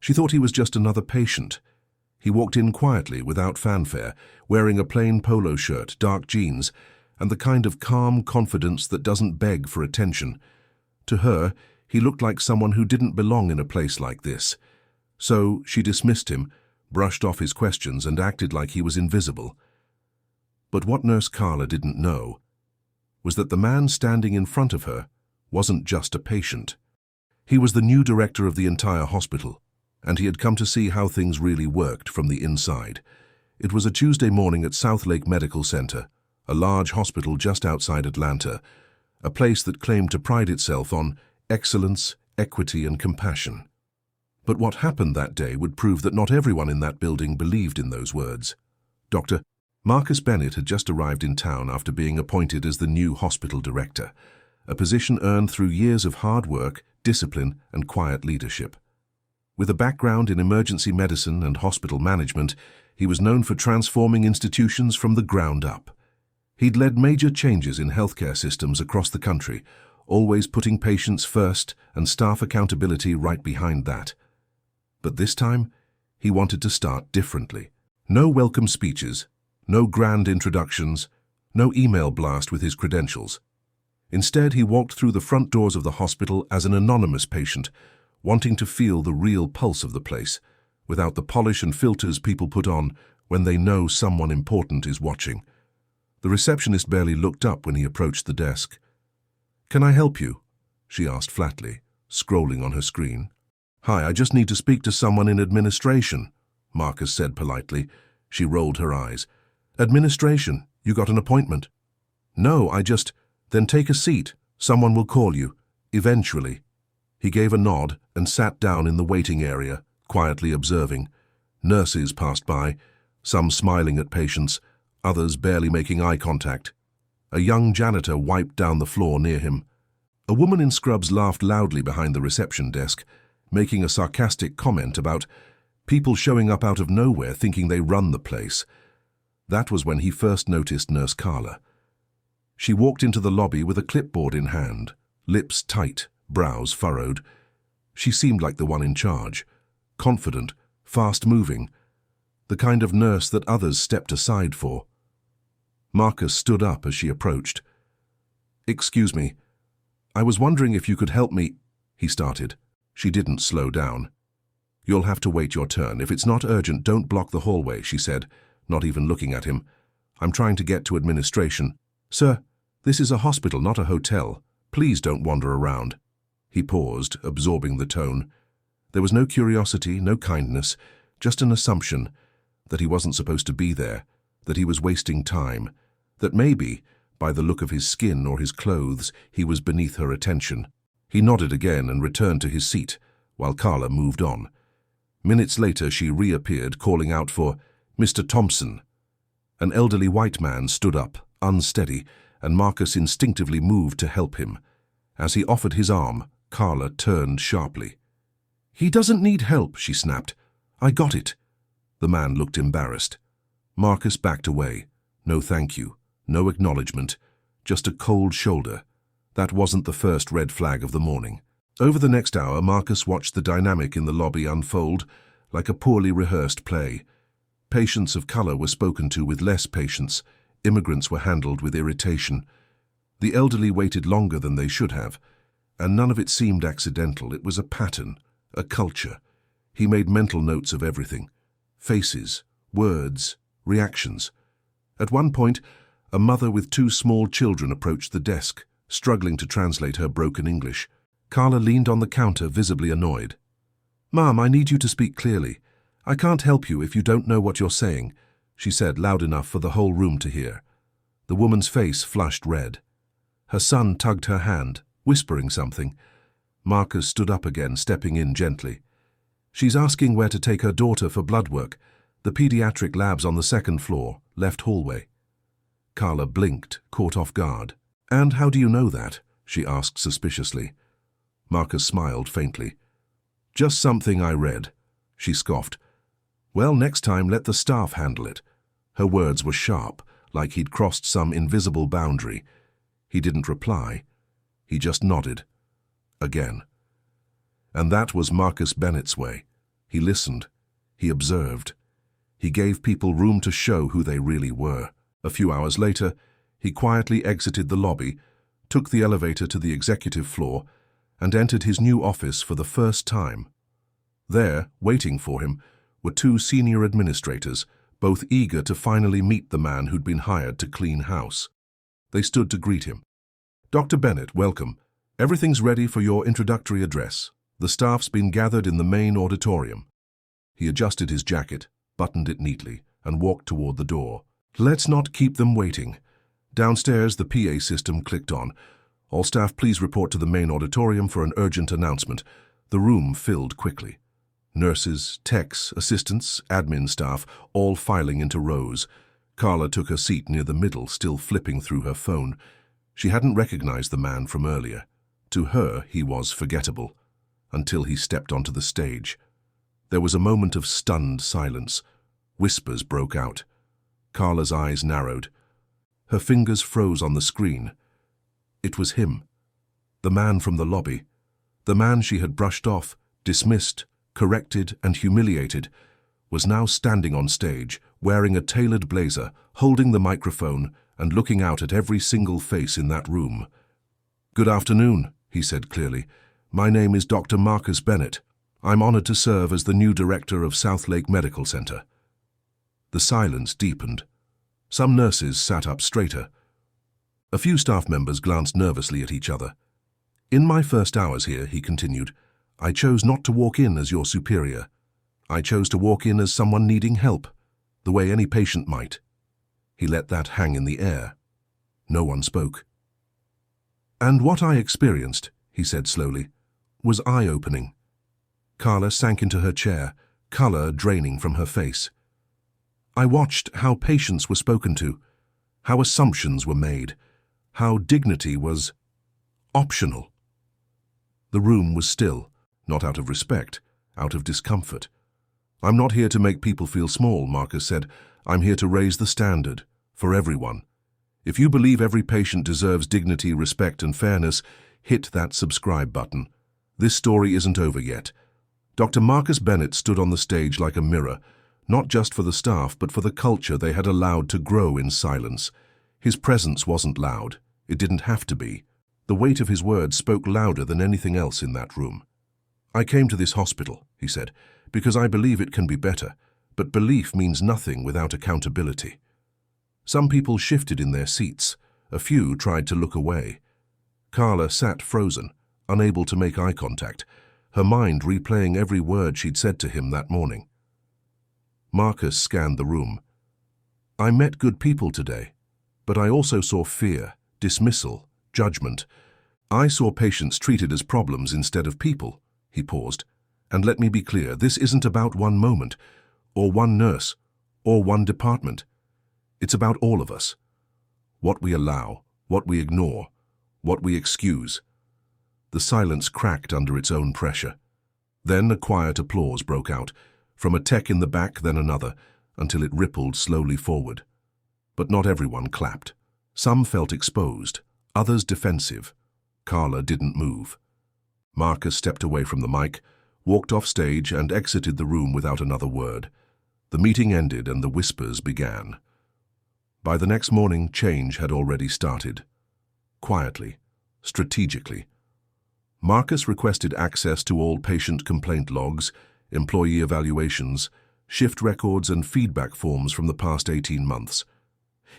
She thought he was just another patient. He walked in quietly, without fanfare, wearing a plain polo shirt, dark jeans, and the kind of calm confidence that doesn't beg for attention. To her, he looked like someone who didn't belong in a place like this. So she dismissed him, brushed off his questions, and acted like he was invisible. But what Nurse Carla didn't know was that the man standing in front of her wasn't just a patient. He was the new director of the entire hospital, and he had come to see how things really worked from the inside. It was a Tuesday morning at South Lake Medical Center, a large hospital just outside Atlanta, a place that claimed to pride itself on excellence, equity, and compassion. But what happened that day would prove that not everyone in that building believed in those words. Dr. Marcus Bennett had just arrived in town after being appointed as the new hospital director, a position earned through years of hard work, discipline, and quiet leadership. With a background in emergency medicine and hospital management, he was known for transforming institutions from the ground up. He'd led major changes in healthcare systems across the country, always putting patients first and staff accountability right behind that. But this time, he wanted to start differently. No welcome speeches, no grand introductions, no email blast with his credentials. Instead, he walked through the front doors of the hospital as an anonymous patient, wanting to feel the real pulse of the place, without the polish and filters people put on when they know someone important is watching. The receptionist barely looked up when he approached the desk. "Can I help you?" she asked flatly, scrolling on her screen. "Hi, I just need to speak to someone in administration," Marcus said politely. She rolled her eyes. "Administration? You got an appointment?" "No, Then take a seat. Someone will call you. Eventually." He gave a nod and sat down in the waiting area, quietly observing. Nurses passed by, some smiling at patients, others barely making eye contact. A young janitor wiped down the floor near him. A woman in scrubs laughed loudly behind the reception desk, making a sarcastic comment about people showing up out of nowhere thinking they run the place. That was when he first noticed Nurse Carla. She walked into the lobby with a clipboard in hand, lips tight, brows furrowed. She seemed like the one in charge, confident, fast-moving, the kind of nurse that others stepped aside for. Marcus stood up as she approached. "Excuse me, I was wondering if you could help me," he started. She didn't slow down. "You'll have to wait your turn. If it's not urgent, don't block the hallway," she said, not even looking at him. "I'm trying to get to administration." "Sir, this is a hospital, not a hotel. Please don't wander around." He paused, absorbing the tone. There was no curiosity, no kindness, just an assumption that he wasn't supposed to be there, that he was wasting time, that maybe, by the look of his skin or his clothes, he was beneath her attention. He nodded again and returned to his seat, while Carla moved on. Minutes later, she reappeared, calling out for Mr. Thompson. An elderly white man stood up, unsteady, and Marcus instinctively moved to help him. As he offered his arm, Carla turned sharply. "He doesn't need help," she snapped. "I got it." The man looked embarrassed. Marcus backed away. No thank you, no acknowledgement, just a cold shoulder. That wasn't the first red flag of the morning. Over the next hour, Marcus watched the dynamic in the lobby unfold like a poorly rehearsed play. Patients of color were spoken to with less patience. Immigrants were handled with irritation. The elderly waited longer than they should have, and none of it seemed accidental. It was a pattern, a culture. He made mental notes of everything. Faces, words, reactions. At one point, a mother with 2 small children approached the desk, struggling to translate her broken English. Carla leaned on the counter, visibly annoyed. "Ma'am, I need you to speak clearly. I can't help you if you don't know what you're saying," she said, loud enough for the whole room to hear. The woman's face flushed red. Her son tugged her hand, whispering something. Marcus stood up again, stepping in gently. "She's asking where to take her daughter for blood work. The pediatric lab's on the 2nd floor, left hallway." Carla blinked, caught off guard. "And how do you know that?" she asked suspiciously. Marcus smiled faintly. "Just something I read," she scoffed. "Well, next time let the staff handle it." Her words were sharp, like he'd crossed some invisible boundary. He didn't reply. He just nodded. Again. And that was Marcus Bennett's way. He listened. He observed. He gave people room to show who they really were. A few hours later, he quietly exited the lobby, took the elevator to the executive floor, and entered his new office for the first time. There, waiting for him, were two senior administrators, both eager to finally meet the man who'd been hired to clean house. They stood to greet him. "Dr. Bennett, welcome. Everything's ready for your introductory address. The staff's been gathered in the main auditorium." He adjusted his jacket, buttoned it neatly, and walked toward the door. "Let's not keep them waiting." Downstairs, the PA system clicked on. "All staff, please report to the main auditorium for an urgent announcement." The room filled quickly. Nurses, techs, assistants, admin staff, all filing into rows. Carla took her seat near the middle, still flipping through her phone. She hadn't recognized the man from earlier. To her, he was forgettable, until he stepped onto the stage. There was a moment of stunned silence. Whispers broke out. Carla's eyes narrowed. Her fingers froze on the screen. It was him. The man from the lobby. The man she had brushed off, dismissed, corrected, and humiliated, was now standing on stage, wearing a tailored blazer, holding the microphone, and looking out at every single face in that room. "Good afternoon," he said clearly. "My name is Dr. Marcus Bennett. I'm honored to serve as the new director of South Lake Medical Center." The silence deepened. Some nurses sat up straighter. A few staff members glanced nervously at each other. "In my first hours here," he continued, "I chose not to walk in as your superior. I chose to walk in as someone needing help, the way any patient might." He let that hang in the air. No one spoke. "And what I experienced," he said slowly, "was eye-opening." Carla sank into her chair, color draining from her face. "I watched how patients were spoken to, how assumptions were made, how dignity was optional." The room was still, not out of respect, out of discomfort. "I'm not here to make people feel small," Marcus said. "I'm here to raise the standard, for everyone. If you believe every patient deserves dignity, respect, and fairness, hit that subscribe button. This story isn't over yet." Dr. Marcus Bennett stood on the stage like a mirror, not just for the staff, but for the culture they had allowed to grow in silence. His presence wasn't loud. It didn't have to be. The weight of his words spoke louder than anything else in that room. "I came to this hospital," he said, "because I believe it can be better, but belief means nothing without accountability." Some people shifted in their seats. A few tried to look away. Carla sat frozen, unable to make eye contact, her mind replaying every word she'd said to him that morning. Marcus scanned the room. "I met good people today, but I also saw fear, dismissal, judgment. I saw patients treated as problems instead of people." He paused. "And let me be clear, this isn't about one moment, or one nurse, or one department. It's about all of us. What we allow, what we ignore, what we excuse." The silence cracked under its own pressure. Then a quiet applause broke out, from a tech in the back, then another, until it rippled slowly forward. But not everyone clapped. Some felt exposed, others defensive. Carla didn't move. Marcus stepped away from the mic, walked off stage, and exited the room without another word. The meeting ended and the whispers began. By the next morning, change had already started. Quietly, strategically. Marcus requested access to all patient complaint logs, employee evaluations, shift records, and feedback forms from the past 18 months.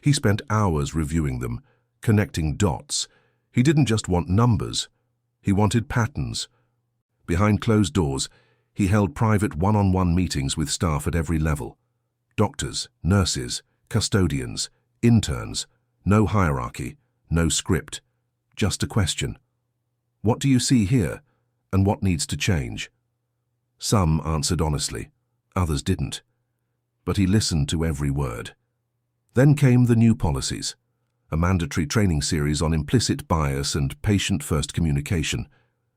He spent hours reviewing them, connecting dots. He didn't just want numbers. He wanted patterns. Behind closed doors, he held private one-on-one meetings with staff at every level. Doctors, nurses, custodians, interns. No hierarchy, no script. Just a question. What do you see here, and what needs to change? Some answered honestly, others didn't. But he listened to every word. Then came the new policies, a mandatory training series on implicit bias and patient-first communication,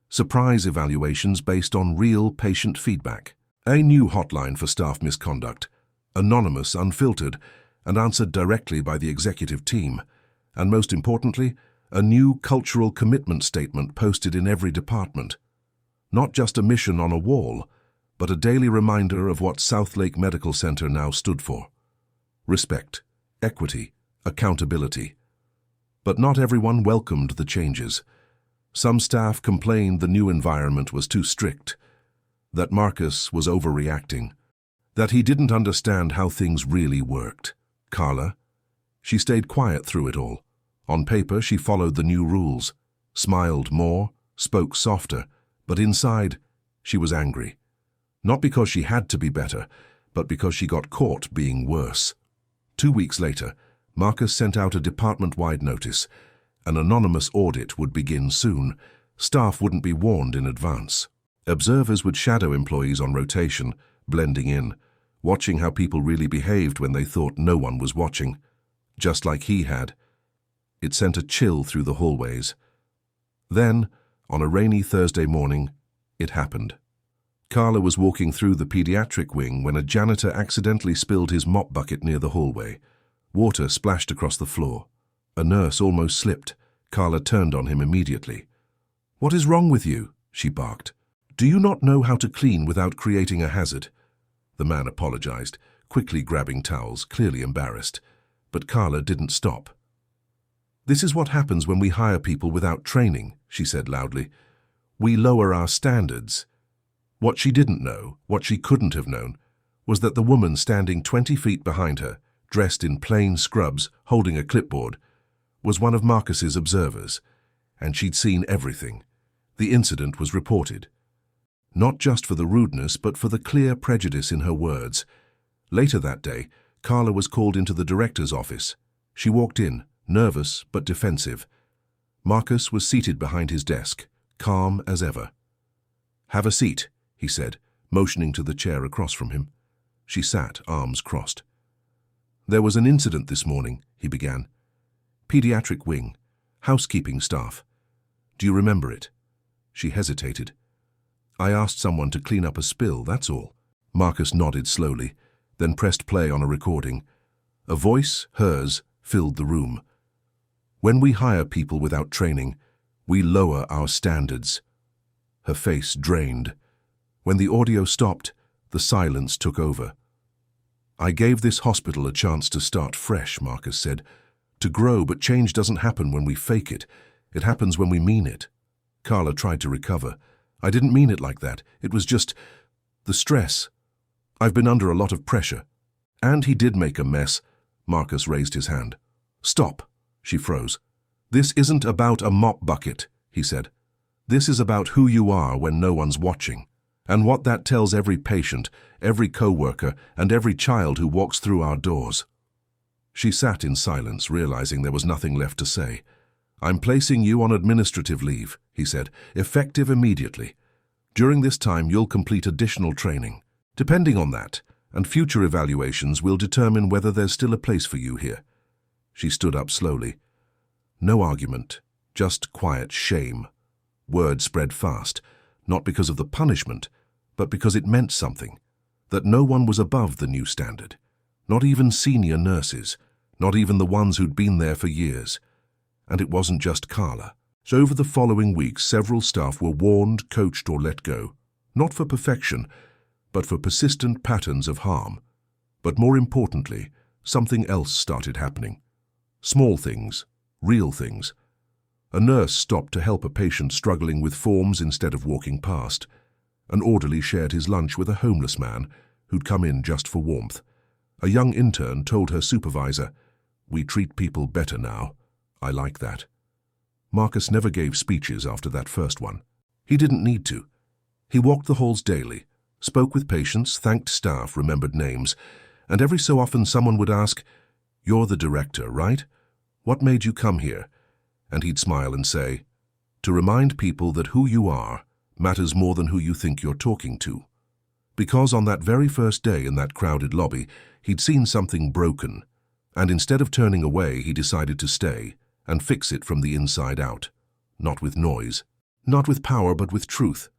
surprise evaluations based on real patient feedback, a new hotline for staff misconduct, anonymous, unfiltered, and answered directly by the executive team, and most importantly, a new cultural commitment statement posted in every department. Not just a mission on a wall, but a daily reminder of what Southlake Medical Center now stood for. Respect, equity, accountability. But not everyone welcomed the changes. Some staff complained the new environment was too strict, that Marcus was overreacting, that he didn't understand how things really worked. Carla? She stayed quiet through it all. On paper, she followed the new rules, smiled more, spoke softer, but inside, she was angry. Not because she had to be better, but because she got caught being worse. 2 weeks later, Marcus sent out a department-wide notice. An anonymous audit would begin soon. Staff wouldn't be warned in advance. Observers would shadow employees on rotation, blending in, watching how people really behaved when they thought no one was watching, just like he had. It sent a chill through the hallways. Then, on a rainy Thursday morning, it happened. Carla was walking through the pediatric wing when a janitor accidentally spilled his mop bucket near the hallway. Water splashed across the floor. A nurse almost slipped. Carla turned on him immediately. "What is wrong with you?" she barked. "Do you not know how to clean without creating a hazard?" The man apologized, quickly grabbing towels, clearly embarrassed. But Carla didn't stop. "This is what happens when we hire people without training," she said loudly. "We lower our standards." What she didn't know, what she couldn't have known, was that the woman standing 20 feet behind her, dressed in plain scrubs, holding a clipboard, was one of Marcus's observers, and she'd seen everything. The incident was reported. Not just for the rudeness, but for the clear prejudice in her words. Later that day, Carla was called into the director's office. She walked in, nervous but defensive. Marcus was seated behind his desk, calm as ever. "Have a seat," he said, motioning to the chair across from him. She sat, arms crossed. "There was an incident this morning," he began. "Pediatric wing, housekeeping staff. Do you remember it?" She hesitated. "I asked someone to clean up a spill, that's all." Marcus nodded slowly, then pressed play on a recording. A voice, hers, filled the room. "When we hire people without training, we lower our standards." Her face drained. When the audio stopped, the silence took over. "I gave this hospital a chance to start fresh," Marcus said. "To grow, but change doesn't happen when we fake it. It happens when we mean it." Carla tried to recover. "I didn't mean it like that. It was just the stress. I've been under a lot of pressure." "And he did make a mess." Marcus raised his hand. "Stop," she froze. "This isn't about a mop bucket," he said. "This is about who you are when no one's watching, and what that tells every patient, every co-worker, and every child who walks through our doors." She sat in silence, realizing there was nothing left to say. "I'm placing you on administrative leave," he said, "effective immediately. During this time, you'll complete additional training. Depending on that, and future evaluations will determine whether there's still a place for you here." She stood up slowly. No argument, just quiet shame. Word spread fast, not because of the punishment, but because it meant something, that no one was above the new standard. Not even senior nurses, not even the ones who'd been there for years. And it wasn't just Carla. So over the following weeks, several staff were warned, coached, or let go. Not for perfection, but for persistent patterns of harm. But more importantly, something else started happening. Small things, real things. A nurse stopped to help a patient struggling with forms instead of walking past. An orderly shared his lunch with a homeless man who'd come in just for warmth. A young intern told her supervisor, "We treat people better now. I like that." Marcus never gave speeches after that first one. He didn't need to. He walked the halls daily, spoke with patients, thanked staff, remembered names, and every so often someone would ask, "You're the director, right? What made you come here?" And he'd smile and say, "To remind people that who you are matters more than who you think you're talking to." Because on that very first day in that crowded lobby, he'd seen something broken, and instead of turning away, he decided to stay and fix it from the inside out. Not with noise, not with power, but with truth.